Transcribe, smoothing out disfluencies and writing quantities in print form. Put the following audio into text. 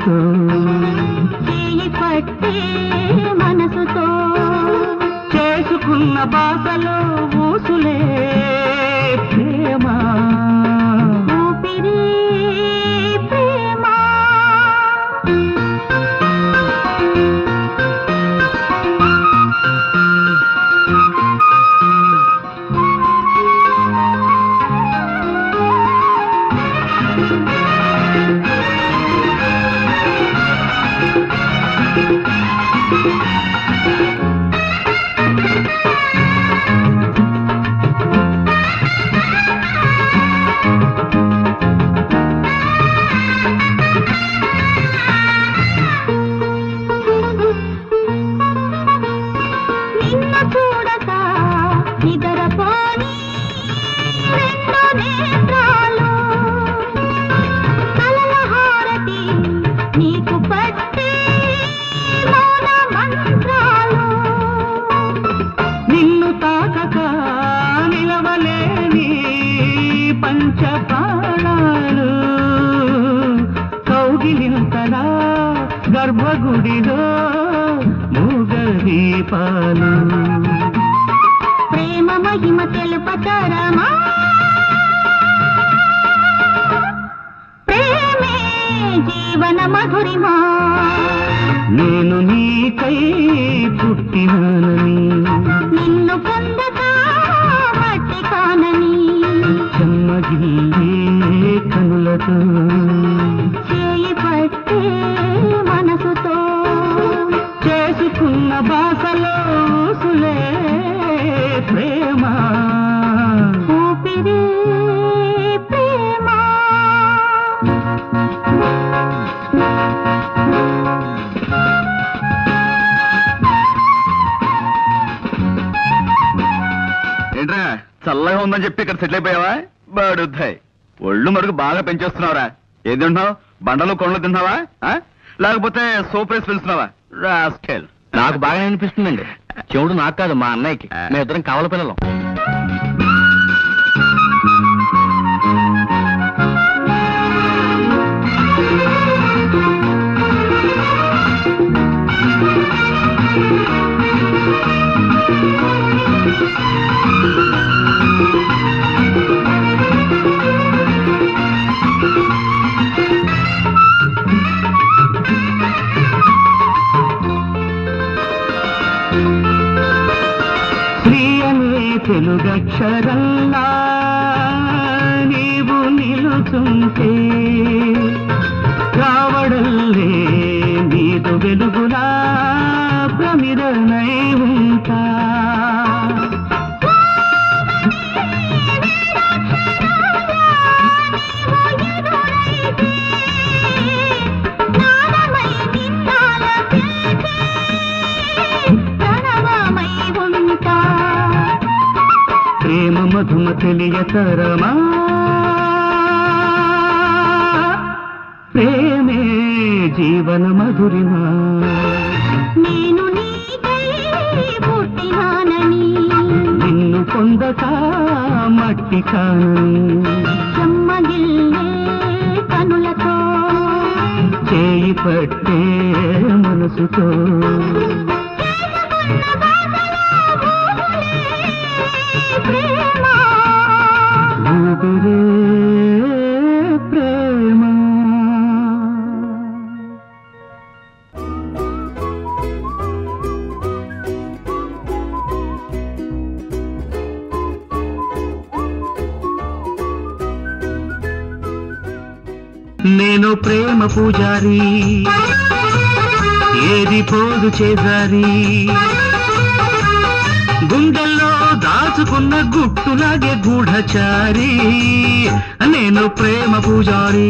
మనసుతో చేయి పట్టే మనసుతో చేసుకున్న బాసలో ఊసులే ప్రేమ ఊపిరి ప్రేమ పంచపాణాలు కౌగిలింతలా గర్భగుడిలో మూగ దీపాలు ప్రేమ మహిమ తెలుపతరమా ప్రేమే జీవన మధురిమా నేను నీకై పుట్టినానని నిన్ను పొందగా మట్టి కానని చెమ్మగిల్లే కనులతో చేయి పట్టే మనసుతో చేసుకున్న బాసలో ఊసులే ప్రేమ ఊపిరి ప్రేమ ఏంట్రా చల్లగా ఉందని చెప్పి ఇక్కడ సెటిల్ అయిపోయావా బాడుద్దాయి ఒళ్ళు మరుగు బాగా పెంచేస్తున్నావురా ఏది తింటున్నావు బండలు కొండలు తింటున్నావా లేకపోతే సోప్ వేసి పిలుస్తున్నావా రాస్కెల్ నాకు బాగా అనిపిస్తుందండి చెవుడు నాకు కాదు మా అన్నయ్యకి మేము ఇద్దరం కావల పిల్లలం తెలుగక్షరంలా నీవు నిలుచుంటే రావడల్లే నీదు వెలుగులా ప్రమిదనై ఉంటా ప్రేమ మధుమ తెలియతరమా ప్రేమే జీవన మధురిమా నేను నీకై పుట్టినానని నిన్ను పొందక మట్టి కానని చెమ్మగిల్లే కనులతో చేయి పట్టే మనసుతో ఊపిరే ప్రేమ నేను ప్రేమ పూజారి ఏది పోదు చేజారి గుండెల్లో దాచుకున్న గుట్టులాగే గూఢచారి నేను ప్రేమ పూజారి